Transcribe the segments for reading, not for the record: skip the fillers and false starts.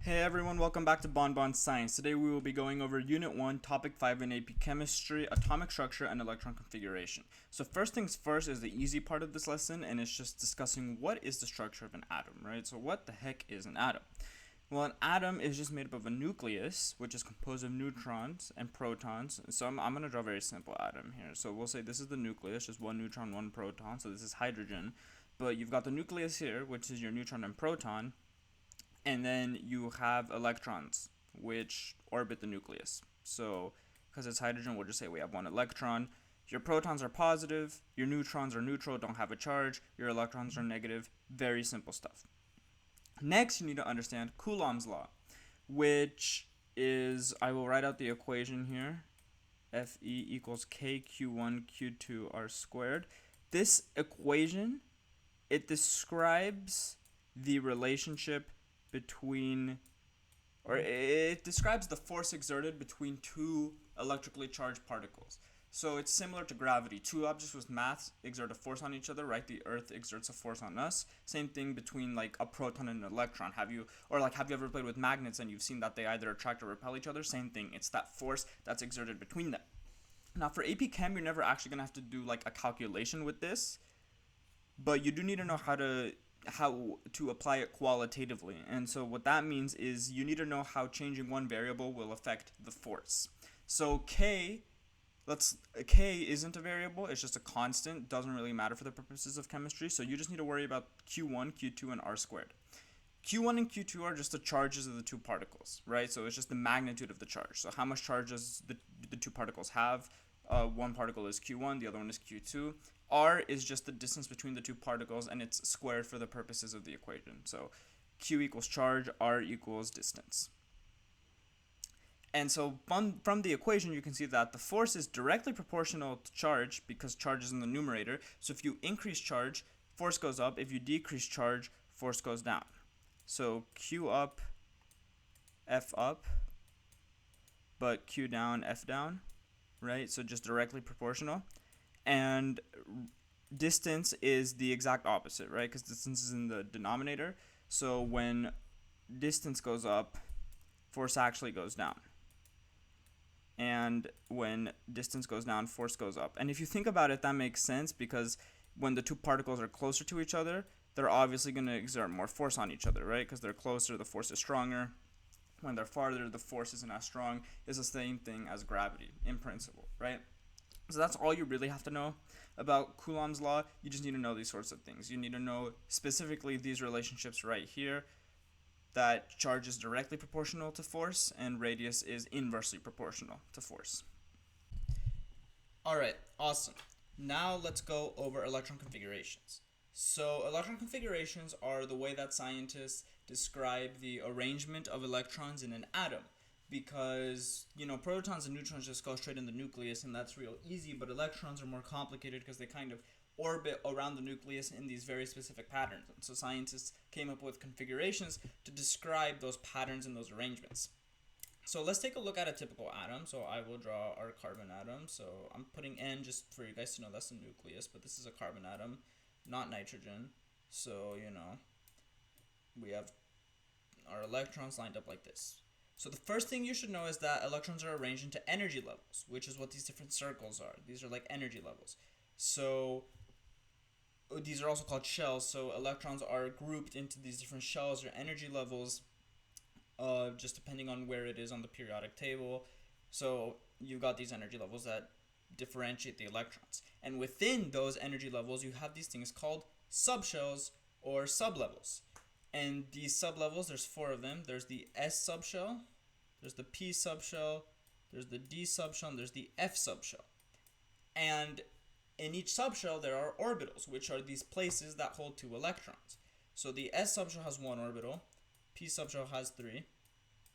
Hey everyone, welcome back to Bond Science. Today we will be going over Unit 1, Topic 5 in AP Chemistry, Atomic Structure and Electron Configuration. So first things first is the easy part of this lesson, and it's just discussing what is the structure of an atom, right? So what the heck is an atom? Well, an atom is just made up of a nucleus, which is composed of neutrons and protons. So I'm going to draw a very simple atom here. So we'll say this is the nucleus, just one neutron, one proton. So this is hydrogen. But you've got the nucleus here, which is your neutron and proton. And then you have electrons, which orbit the nucleus. So, because it's hydrogen, we'll just say we have one electron. Your protons are positive, your neutrons are neutral, don't have a charge, your electrons are negative. Very simple stuff. Next, you need to understand Coulomb's law, which is, I will write out the equation here, Fe equals kq1 q2 r squared. This equation, it describes the relationship between, or it describes the force exerted between two electrically charged particles. So it's similar to gravity. Two objects with mass exert a force on each other, right? The Earth exerts a force on us. Same thing between like a proton and an electron. Have you ever played with magnets and you've seen that they either attract or repel each other? Same thing. It's that force that's exerted between them. Now for AP Chem, you're never actually gonna have to do like a calculation with this, but you do need to know how to apply it qualitatively. And so what that means is you need to know how changing one variable will affect the force. So K isn't a variable, it's just a constant, doesn't really matter for the purposes of chemistry, so you just need to worry about Q1, Q2, and R squared. Q1 and Q2 are just the charges of the two particles, right? So it's just the magnitude of the charge. So how much charge does the two particles have? One particle is Q1, the other one is Q2. R is just the distance between the two particles, and it's squared for the purposes of the equation. So Q equals charge, R equals distance. And so from the equation, you can see that the force is directly proportional to charge because charge is in the numerator. So if you increase charge, force goes up. If you decrease charge, force goes down. So Q up, F up, but Q down, F down, right? So just directly proportional. And distance is the exact opposite, right? Because distance is in the denominator. So when distance goes up, force actually goes down. And when distance goes down, force goes up. And if you think about it, that makes sense because when the two particles are closer to each other, they're obviously going to exert more force on each other, right? Because they're closer, the force is stronger. When they're farther, the force isn't as strong. It's the same thing as gravity in principle, right? So that's all you really have to know about Coulomb's law. You just need to know these sorts of things. You need to know specifically these relationships right here, that charge is directly proportional to force and radius is inversely proportional to force. All right, awesome. Now let's go over electron configurations. So electron configurations are the way that scientists describe the arrangement of electrons in an atom. Because, protons and neutrons just go straight in the nucleus, and that's real easy, but electrons are more complicated because they kind of orbit around the nucleus in these very specific patterns. And so scientists came up with configurations to describe those patterns and those arrangements. So let's take a look at a typical atom. So I will draw our carbon atom. So I'm putting N just for you guys to know that's the nucleus, but this is a carbon atom, not nitrogen. So, we have our electrons lined up like this. So the first thing you should know is that electrons are arranged into energy levels, which is what these different circles are. These are like energy levels. So these are also called shells. So electrons are grouped into these different shells or energy levels, just depending on where it is on the periodic table. So you've got these energy levels that differentiate the electrons. And within those energy levels, you have these things called subshells or sublevels. And these sublevels, there's four of them. There's the S subshell, there's the P subshell, there's the D subshell, and there's the F subshell. And in each subshell, there are orbitals, which are these places that hold two electrons. So the S subshell has one orbital, P subshell has 3,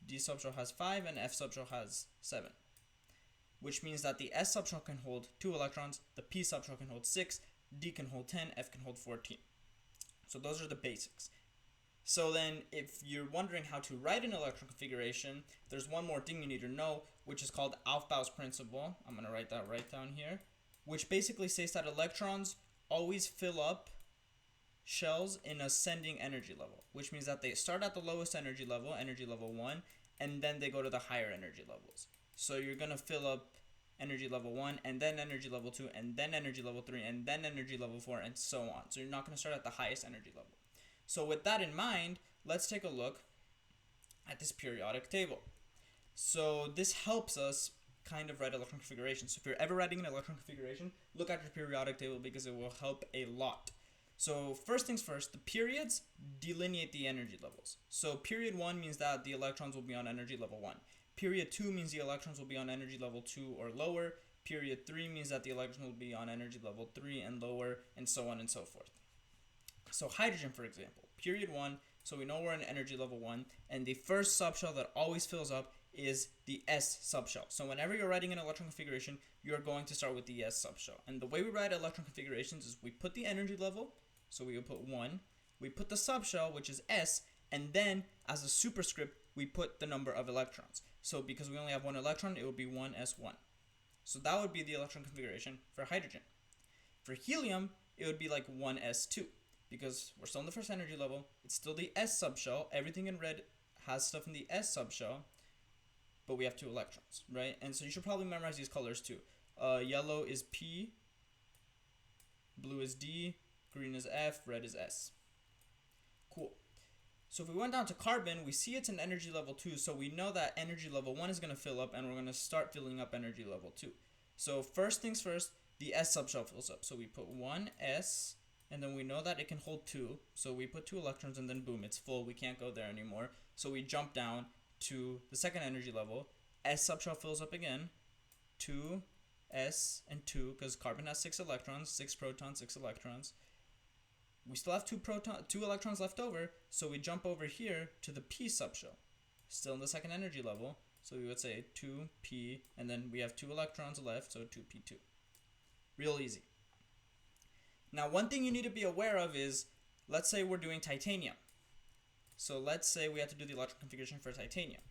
D subshell has 5, and F subshell has 7. Which means that the S subshell can hold 2 electrons, the P subshell can hold 6, D can hold 10, F can hold 14. So those are the basics. So then if you're wondering how to write an electron configuration, there's one more thing you need to know, which is called Aufbau's principle. I'm going to write that right down here, which basically says that electrons always fill up shells in ascending energy level, which means that they start at the lowest energy level 1, and then they go to the higher energy levels. So you're going to fill up energy level 1, and then energy level 2, and then energy level 3, and then energy level 4, and so on. So you're not going to start at the highest energy level. So with that in mind, let's take a look at this periodic table. So this helps us kind of write electron configuration. So if you're ever writing an electron configuration, look at your periodic table because it will help a lot. So first things first, the periods delineate the energy levels. So period 1 means that the electrons will be on energy level 1. Period 2 means the electrons will be on energy level 2 or lower. Period 3 means that the electrons will be on energy level 3 and lower, and so on and so forth. So hydrogen, for example, period 1, so we know we're in energy level 1, and the first subshell that always fills up is the S subshell. So whenever you're writing an electron configuration, you're going to start with the S subshell. And the way we write electron configurations is we put the energy level, so we will put 1, we put the subshell, which is S, and then as a superscript, we put the number of electrons. So because we only have one electron, it would be 1s1. So that would be the electron configuration for hydrogen. For helium, it would be like 1s2. Because we're still in the first energy level, it's still the S subshell. Everything in red has stuff in the S subshell, but we have 2 electrons, right? And so you should probably memorize these colors too. Yellow is P, blue is D, green is F, red is S. Cool. So if we went down to carbon, we see it's in energy level 2, so we know that energy level 1 is going to fill up, and we're going to start filling up energy level 2. So first things first, the S subshell fills up. So we put 1s, and then we know that it can hold 2, so we put 2 electrons, and then boom, it's full. We can't go there anymore. So we jump down to the second energy level. S subshell fills up again, 2, S, and 2, because carbon has 6 electrons, 6 protons, 6 electrons. We still have 2 electrons left over, so we jump over here to the P subshell, still in the second energy level. So we would say 2p, and then we have 2 electrons left, so 2p2. Real easy. Now, one thing you need to be aware of is, let's say we're doing titanium. So let's say we have to do the electron configuration for titanium.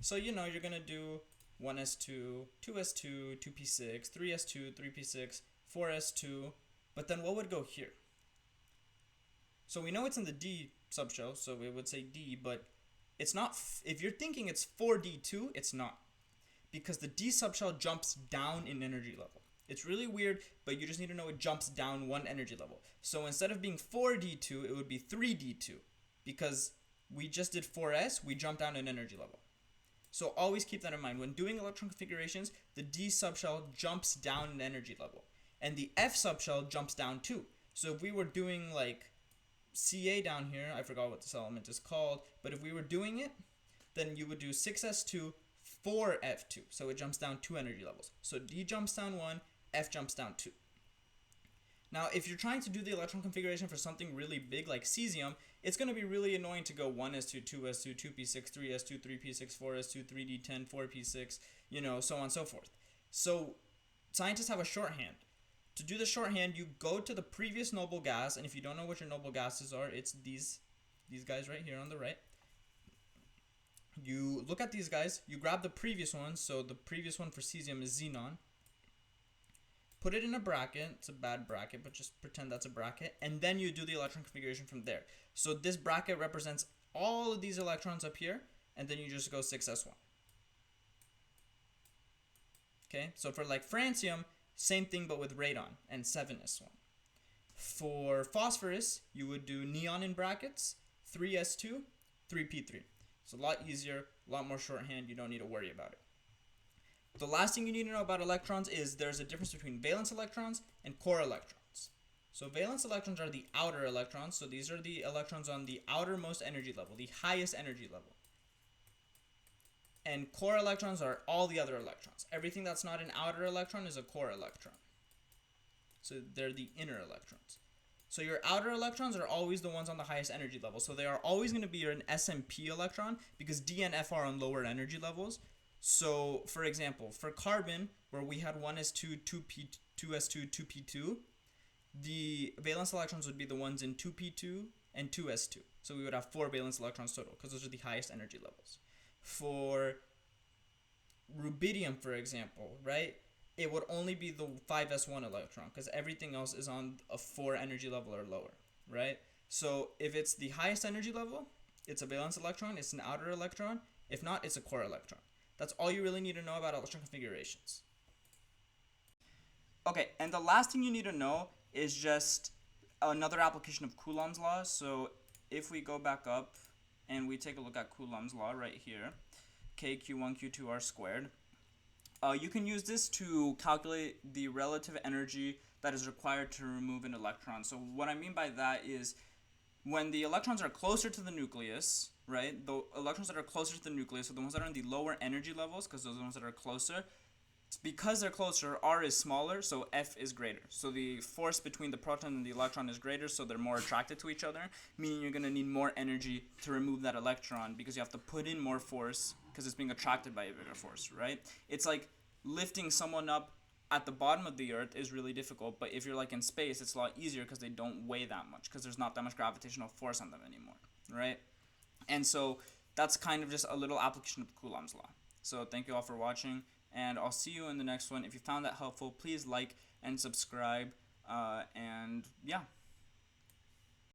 So you're going to do 1s2, 2s2, 2p6, 3s2, 3p6, 4s2, but then what would go here? So we know it's in the D subshell, so we would say D, but it's not, if you're thinking it's 4d2, it's not. Because the D subshell jumps down in energy level. It's really weird, but you just need to know it jumps down 1 energy level. So instead of being 4d2, it would be 3d2. Because we just did 4s, we jumped down an energy level. So always keep that in mind. When doing electron configurations, the D subshell jumps down an energy level. And the F subshell jumps down too. So if we were doing like Ca down here, I forgot what this element is called, but if we were doing it, then you would do 6s2, 4f2. So it jumps down 2 energy levels. So D jumps down 1, F jumps down 2. Now, if you're trying to do the electron configuration for something really big like cesium, it's going to be really annoying to go 1s2, 2s2, 2p6, 3s2, 3p6, 4s2, 3d10, 4p6, so on and so forth. So scientists have a shorthand. To do the shorthand, you go to the previous noble gas, and if you don't know what your noble gases are, it's these guys right here on the right. You look at these guys, you grab the previous one, so the previous one for cesium is xenon. Put it in a bracket. It's a bad bracket, but just pretend that's a bracket. And then you do the electron configuration from there. So this bracket represents all of these electrons up here, and then you just go 6s1. Okay, so for like francium, same thing but with radon, and 7s1. For phosphorus, you would do neon in brackets, 3s2, 3p3. It's a lot easier, a lot more shorthand. You don't need to worry about it. The last thing you need to know about electrons is there's a difference between valence electrons and core electrons. So valence electrons are the outer electrons. So these are the electrons on the outermost energy level, the highest energy level. And core electrons are all the other electrons. Everything that's not an outer electron is a core electron. So they're the inner electrons. So your outer electrons are always the ones on the highest energy level. So they are always going to be an SMP electron because D and F are on lower energy levels. So, for example, for carbon, where we had 1s2, 2s2, 2p2, the valence electrons would be the ones in 2p2 and 2s2. So we would have 4 valence electrons total because those are the highest energy levels. For rubidium, for example, right, it would only be the 5s1 electron because everything else is on a 4 energy level or lower, right? So if it's the highest energy level, it's a valence electron, it's an outer electron. If not, it's a core electron. That's all you really need to know about electron configurations. Okay, and the last thing you need to know is just another application of Coulomb's law. So if we go back up and we take a look at Coulomb's law right here, KQ1Q2R squared, you can use this to calculate the relative energy that is required to remove an electron. So what I mean by that is when the electrons are closer to the nucleus, right, the electrons that are closer to the nucleus, so the ones that are in the lower energy levels, because those are the ones that are closer, because they're closer, R is smaller, so F is greater. So the force between the proton and the electron is greater, so they're more attracted to each other, meaning you're going to need more energy to remove that electron because you have to put in more force because it's being attracted by a bigger force, right? It's like lifting someone up at the bottom of the earth is really difficult, but if you're like in space, it's a lot easier because they don't weigh that much because there's not that much gravitational force on them anymore, right? And so that's kind of just a little application of Coulomb's law. So thank you all for watching, and I'll see you in the next one. If you found that helpful, please like and subscribe, and yeah.